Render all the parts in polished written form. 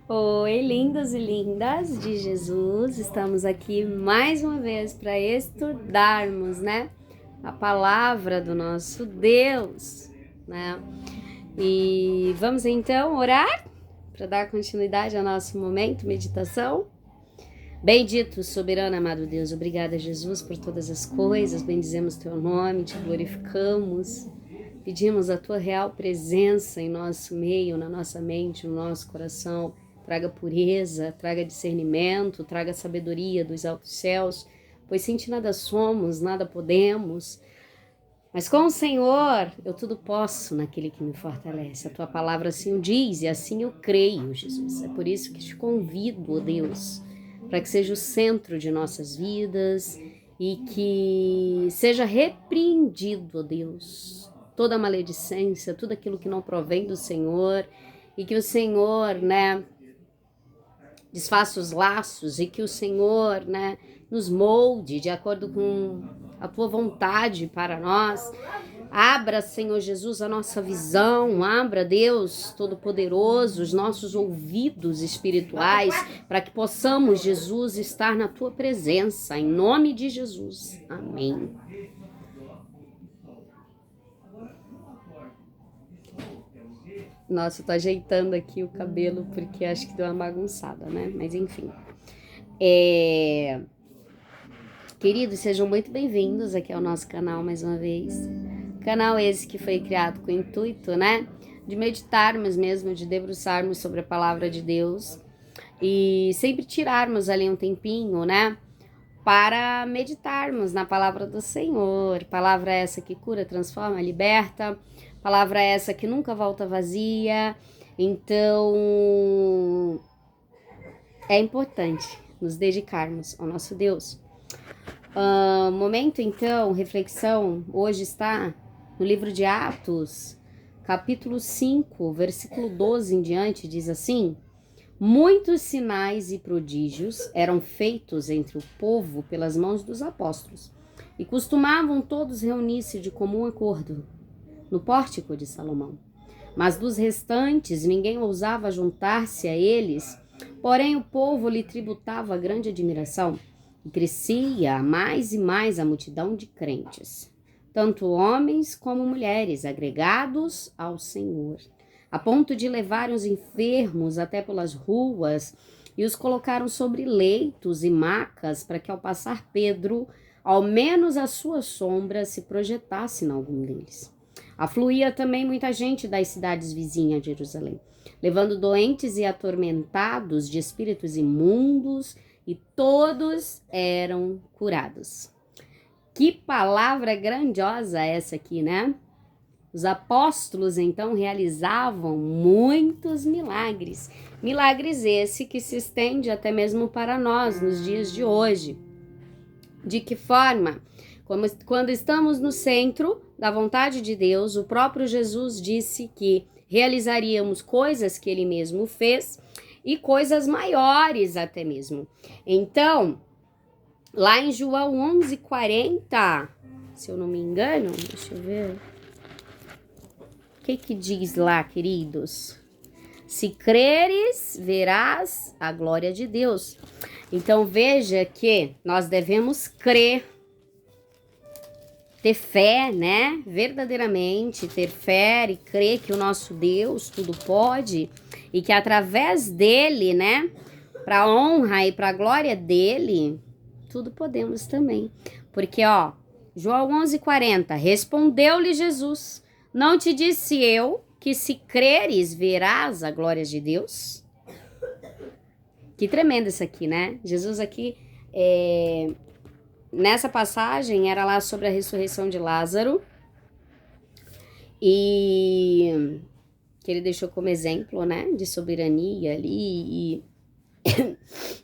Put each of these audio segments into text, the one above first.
Oi, lindos e lindas de Jesus, estamos aqui mais uma vez para estudarmos, né, a palavra do nosso Deus, né, e vamos então orar para dar continuidade ao nosso momento, meditação. Bendito, soberano, amado Deus, obrigada, Jesus, por todas as coisas, bendizemos teu nome, te glorificamos, pedimos a tua real presença em nosso meio, na nossa mente, no nosso coração. Traga pureza, traga discernimento, traga sabedoria dos altos céus, pois sem ti nada somos, nada podemos. Mas com o Senhor eu tudo posso naquele que me fortalece. A tua palavra assim o diz e assim eu creio, Jesus. É por isso que te convido, ó Deus, para que seja o centro de nossas vidas e que seja repreendido, ó Deus, toda maledicência, tudo aquilo que não provém do Senhor e que o Senhor, né, desfaça os laços e que o Senhor, né, nos molde de acordo com a tua vontade para nós. Abra, Senhor Jesus, a nossa visão, abra, Deus Todo-Poderoso, os nossos ouvidos espirituais, para que possamos, Jesus, estar na tua presença, em nome de Jesus. Amém. Nossa, eu tô ajeitando aqui o cabelo porque acho que deu uma bagunçada, né? Mas enfim. Queridos, sejam muito bem-vindos aqui ao nosso canal mais uma vez. Canal esse que foi criado com o intuito, né, de meditarmos mesmo, de debruçarmos sobre a palavra de Deus e sempre tirarmos ali um tempinho, né, para meditarmos na palavra do Senhor. Palavra essa que cura, transforma, liberta. Palavra essa que nunca volta vazia. Então, é importante nos dedicarmos ao nosso Deus. Momento, então, reflexão, hoje está no livro de Atos, capítulo 5, versículo 12 em diante, diz assim: muitos sinais e prodígios eram feitos entre o povo pelas mãos dos apóstolos, e costumavam todos reunir-se de comum acordo no pórtico de Salomão. Mas dos restantes ninguém ousava juntar-se a eles, porém o povo lhe tributava grande admiração. E crescia mais e mais a multidão de crentes, tanto homens como mulheres, agregados ao Senhor, a ponto de levarem os enfermos até pelas ruas e os colocaram sobre leitos e macas, para que ao passar Pedro, ao menos a sua sombra se projetasse em algum deles. Afluía também muita gente das cidades vizinhas de Jerusalém, levando doentes e atormentados de espíritos imundos, e todos eram curados. Que palavra grandiosa essa aqui, né? Os apóstolos, então, realizavam muitos milagres. Milagres esse que se estende até mesmo para nós, nos dias de hoje. De que forma? Quando estamos no centro da vontade de Deus, o próprio Jesus disse que realizaríamos coisas que ele mesmo fez, e coisas maiores até mesmo. Então, lá em João 11:40, se eu não me engano, deixa eu ver. O que diz lá, queridos? Se creres, verás a glória de Deus. Então, veja que nós devemos crer, ter fé, né? Verdadeiramente ter fé e crer que o nosso Deus tudo pode e que através dele, né, para a honra e para a glória dele, tudo podemos também. Porque, ó, João 11:40, respondeu-lhe Jesus: não te disse eu que se creres verás a glória de Deus? Que tremendo isso aqui, né? Jesus aqui, nessa passagem, era lá sobre a ressurreição de Lázaro, e que ele deixou como exemplo, né, de soberania ali, e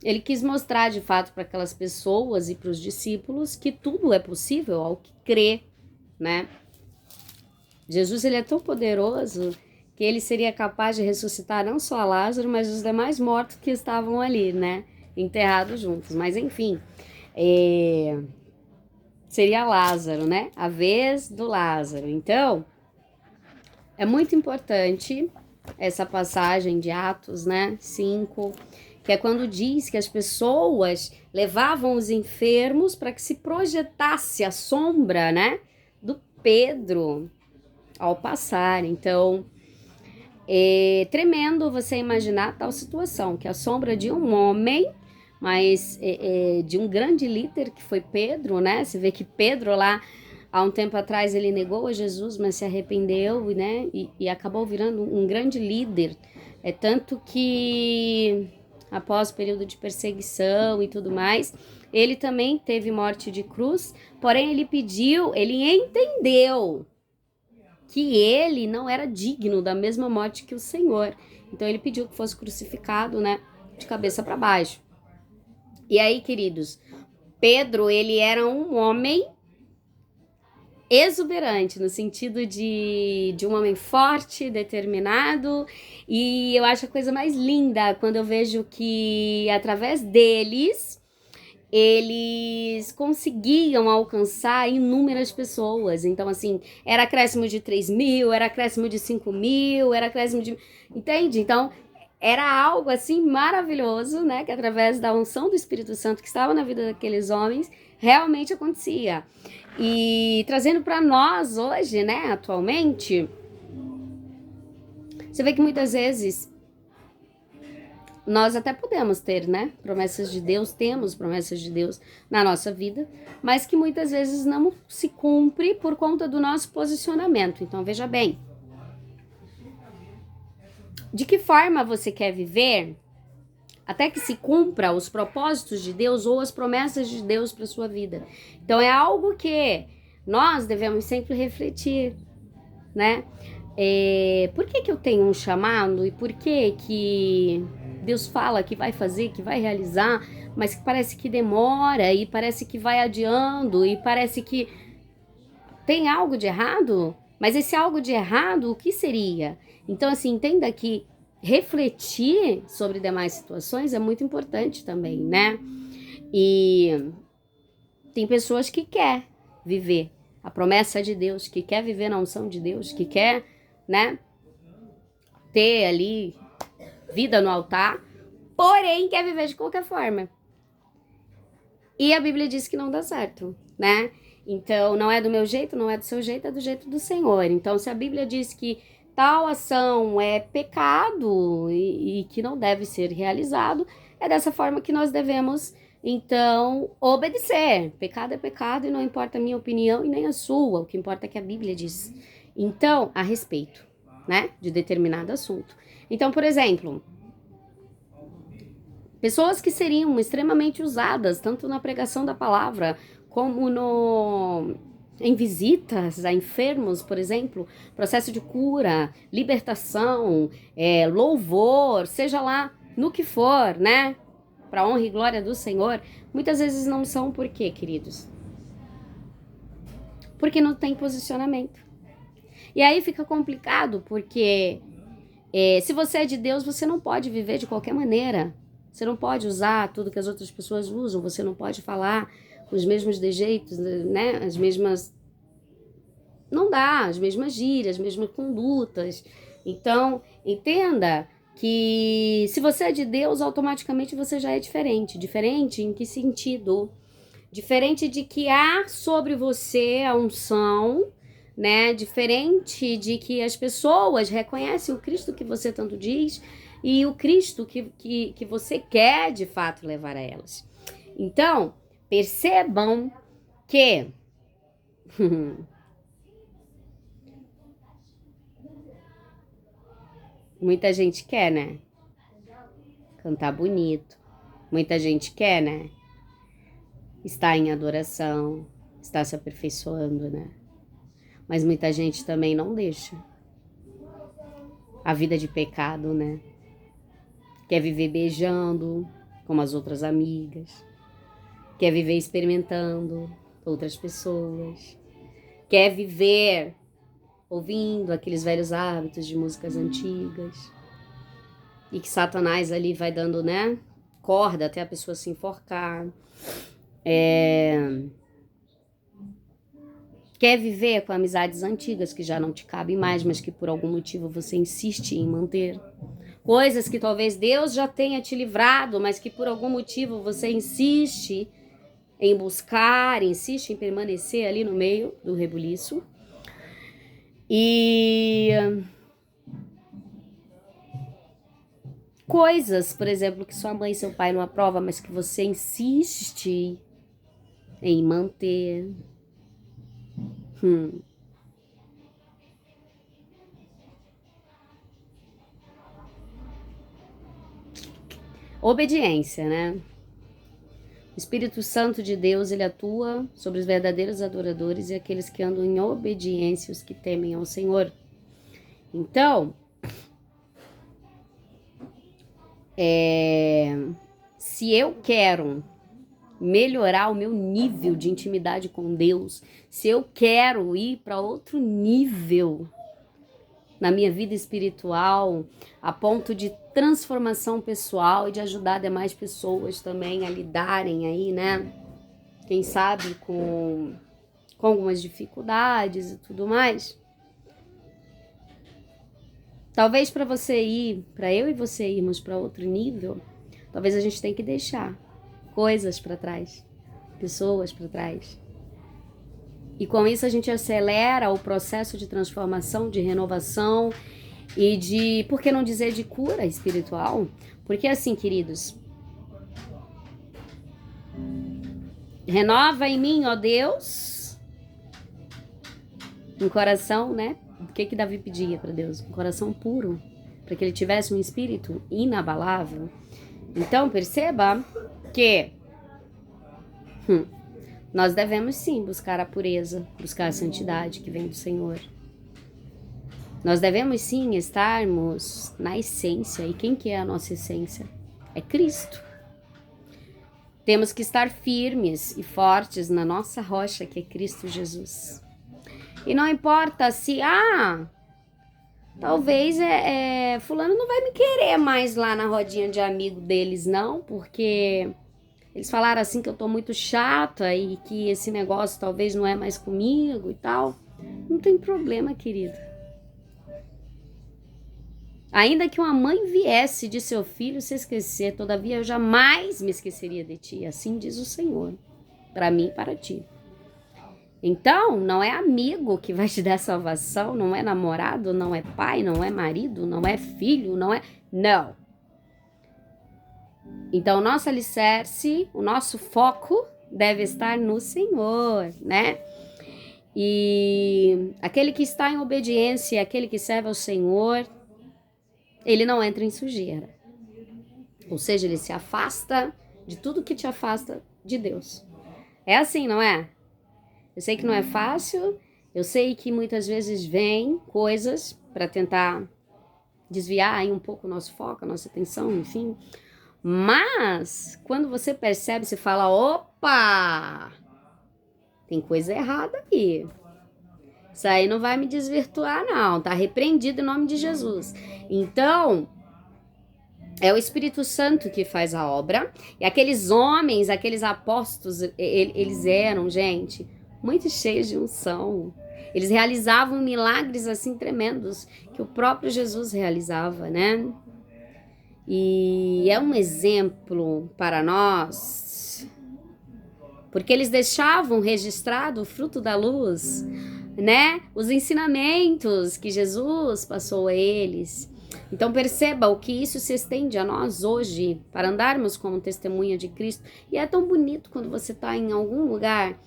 ele quis mostrar de fato para aquelas pessoas e para os discípulos que tudo é possível ao que crê, né? Jesus, ele é tão poderoso que ele seria capaz de ressuscitar não só Lázaro, mas os demais mortos que estavam ali, né, enterrados juntos. Mas enfim, seria Lázaro, né? A vez do Lázaro. Então, é muito importante essa passagem de Atos, né, 5, que é quando diz que as pessoas levavam os enfermos para que se projetasse a sombra, né, do Pedro ao passar. Então, é tremendo você imaginar tal situação, que a sombra de um homem, mas de um grande líder que foi Pedro, né? Você vê que Pedro lá, há um tempo atrás, ele negou a Jesus, mas se arrependeu, né? E acabou virando um grande líder. É tanto que, após o período de perseguição e tudo mais, ele também teve morte de cruz, porém ele entendeu que ele não era digno da mesma morte que o Senhor. Então ele pediu que fosse crucificado, né, de cabeça para baixo. E aí, queridos, Pedro, ele era um homem exuberante, no sentido de um homem forte, determinado, e eu acho a coisa mais linda quando eu vejo que, através deles, eles conseguiam alcançar inúmeras pessoas. Então, assim, era acréscimo de 3.000, era acréscimo de 5.000, era acréscimo de... Entende? Então, era algo, assim, maravilhoso, né? Que através da unção do Espírito Santo que estava na vida daqueles homens, realmente acontecia. E trazendo para nós hoje, né, atualmente, você vê que muitas vezes nós até podemos ter, né, promessas de Deus, temos promessas de Deus na nossa vida, mas que muitas vezes não se cumpre por conta do nosso posicionamento. Então, veja bem, de que forma você quer viver até que se cumpra os propósitos de Deus ou as promessas de Deus para sua vida. Então, é algo que nós devemos sempre refletir, né? Por que eu tenho um chamado e por que Deus fala que vai fazer, que vai realizar, mas que parece que demora e parece que vai adiando e parece que tem algo de errado? Mas esse algo de errado, o que seria? Então, assim, entenda que refletir sobre demais situações é muito importante também, né? E tem pessoas que quer viver a promessa de Deus, que quer viver na unção de Deus, que quer, né, ter ali vida no altar, porém quer viver de qualquer forma. E a Bíblia diz que não dá certo, né? Então, não é do meu jeito, não é do seu jeito, é do jeito do Senhor. Então, se a Bíblia diz que tal ação é pecado e que não deve ser realizado, é dessa forma que nós devemos, então, obedecer. Pecado é pecado e não importa a minha opinião e nem a sua, o que importa é que a Bíblia diz. Então, a respeito, né, de determinado assunto. Então, por exemplo, pessoas que seriam extremamente usadas, tanto na pregação da palavra, como em visitas a enfermos, por exemplo, processo de cura, libertação, louvor, seja lá no que for, né? Para honra e glória do Senhor, muitas vezes não são. Por quê, queridos? Porque não tem posicionamento. E aí fica complicado, porque se você é de Deus, você não pode viver de qualquer maneira. Você não pode usar tudo que as outras pessoas usam, você não pode falar os mesmos dejeitos, né? As mesmas... Não dá, as mesmas gírias, as mesmas condutas. Então, entenda que se você é de Deus, automaticamente você já é diferente. Diferente em que sentido? Diferente de que há sobre você a unção, né? Diferente de que as pessoas reconhecem o Cristo que você tanto diz e o Cristo que você quer de fato levar a elas. Então, percebam que muita gente quer, né? Cantar bonito. Muita gente quer, né? Estar em adoração, estar se aperfeiçoando, né? Mas muita gente também não deixa a vida de pecado, né? Quer viver beijando, como as outras amigas. Quer viver experimentando outras pessoas. Quer viver ouvindo aqueles velhos hábitos de músicas antigas. E que Satanás ali vai dando, né, corda até a pessoa se enforcar. Quer viver com amizades antigas que já não te cabem mais, mas que por algum motivo você insiste em manter. Coisas que talvez Deus já tenha te livrado, mas que por algum motivo você insiste em buscar, insiste em permanecer ali no meio do rebuliço. E coisas, por exemplo, que sua mãe e seu pai não aprovam, mas que você insiste em manter. Obediência, né? O Espírito Santo de Deus, ele atua sobre os verdadeiros adoradores e aqueles que andam em obediência, os que temem ao Senhor. Então, se eu quero melhorar o meu nível de intimidade com Deus, se eu quero ir para outro nível na minha vida espiritual, a ponto de transformação pessoal e de ajudar demais pessoas também a lidarem aí, né? Quem sabe com algumas dificuldades e tudo mais. Talvez para você ir, para eu e você irmos para outro nível, talvez a gente tenha que deixar coisas para trás, pessoas para trás. E com isso a gente acelera o processo de transformação, de renovação e de, por que não dizer, de cura espiritual? Porque assim, queridos, renova em mim, ó Deus, um coração, né? O que Davi pedia para Deus? Um coração puro, para que ele tivesse um espírito inabalável. Então, perceba que nós devemos sim buscar a pureza, buscar a santidade que vem do Senhor. Nós devemos sim estarmos na essência. E quem que é a nossa essência? É Cristo. Temos que estar firmes e fortes na nossa rocha, que é Cristo Jesus. E não importa se, talvez fulano não vai me querer mais lá na rodinha de amigo deles, não, porque eles falaram assim que eu tô muito chata e que esse negócio talvez não é mais comigo e tal. Não tem problema, querido. Ainda que uma mãe viesse de seu filho se esquecer, todavia eu jamais me esqueceria de ti. Assim diz o Senhor, para mim e para ti. Então, não é amigo que vai te dar salvação, não é namorado, não é pai, não é marido, não é filho, não é... Não. Então, o nosso alicerce, o nosso foco deve estar no Senhor, né? E aquele que está em obediência, aquele que serve ao Senhor, ele não entra em sujeira. Ou seja, ele se afasta de tudo que te afasta de Deus. É assim, não é? Eu sei que não é fácil, eu sei que muitas vezes vem coisas para tentar desviar aí um pouco o nosso foco, a nossa atenção, enfim. Mas, quando você percebe, você fala, opa, tem coisa errada aí. Isso aí não vai me desvirtuar, não. Tá repreendido em nome de Jesus. Então, é o Espírito Santo que faz a obra. E aqueles homens, aqueles apóstolos, eles eram, gente, muito cheios de unção. Eles realizavam milagres assim tremendos que o próprio Jesus realizava, né? E é um exemplo para nós, porque eles deixavam registrado o fruto da luz, né? Os ensinamentos que Jesus passou a eles. Então perceba o que isso se estende a nós hoje, para andarmos como testemunha de Cristo. E é tão bonito quando você está em algum lugar.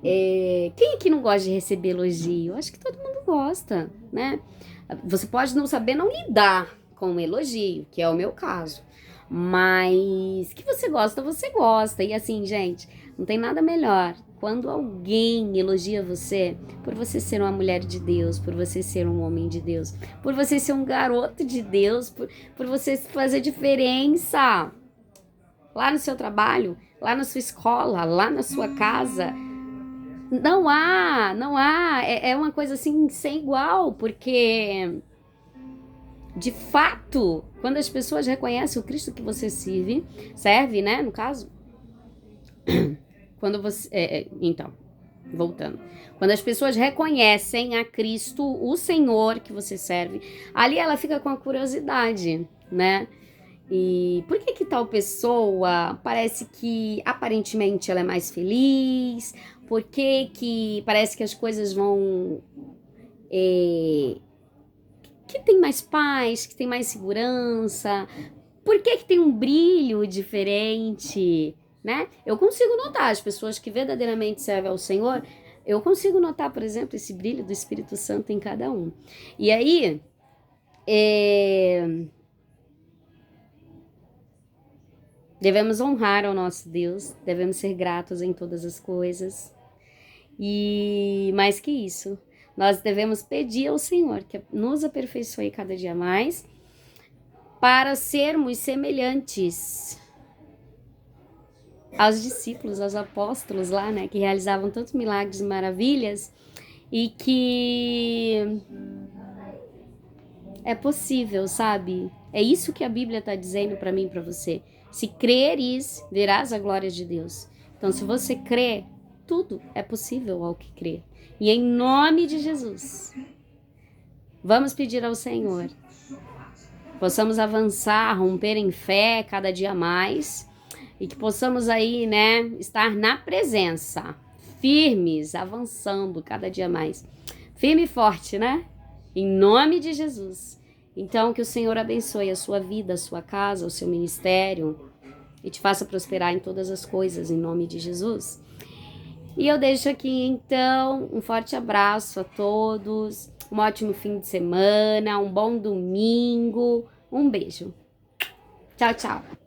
Quem aqui não gosta de receber elogio? Acho que todo mundo gosta, né? Você pode não saber não lidar com um elogio, que é o meu caso. Mas que você gosta. E assim, gente, não tem nada melhor quando alguém elogia você por você ser uma mulher de Deus, por você ser um homem de Deus, por você ser um garoto de Deus, por você fazer diferença lá no seu trabalho, lá na sua escola, lá na sua casa. Não há, é uma coisa assim sem igual, porque de fato, quando as pessoas reconhecem o Cristo que você serve, né, no caso, quando você, então, Voltando. Quando as pessoas reconhecem a Cristo, o Senhor que você serve, ali ela fica com a curiosidade, né? E por que tal pessoa parece que aparentemente ela é mais feliz? Por que parece que as coisas vão... que tem mais paz, que tem mais segurança? Por que tem um brilho diferente, né? Eu consigo notar, as pessoas que verdadeiramente servem ao Senhor, eu consigo notar, por exemplo, esse brilho do Espírito Santo em cada um. E aí, devemos honrar ao nosso Deus, devemos ser gratos em todas as coisas. E mais que isso, nós devemos pedir ao Senhor que nos aperfeiçoe cada dia mais para sermos semelhantes aos discípulos, aos apóstolos lá, né, que realizavam tantos milagres e maravilhas, e que é possível, sabe? É isso que a Bíblia está dizendo para mim e para você. Se creres, verás a glória de Deus. Então, se você crê, tudo é possível ao que crê. E em nome de Jesus, vamos pedir ao Senhor, possamos avançar, romper em fé cada dia mais, e que possamos aí, né, estar na presença, firmes, avançando cada dia mais. Firme e forte, né? Em nome de Jesus. Então, que o Senhor abençoe a sua vida, a sua casa, o seu ministério, e te faça prosperar em todas as coisas, em nome de Jesus. E eu deixo aqui, então, um forte abraço a todos, um ótimo fim de semana, um bom domingo, um beijo. Tchau, tchau.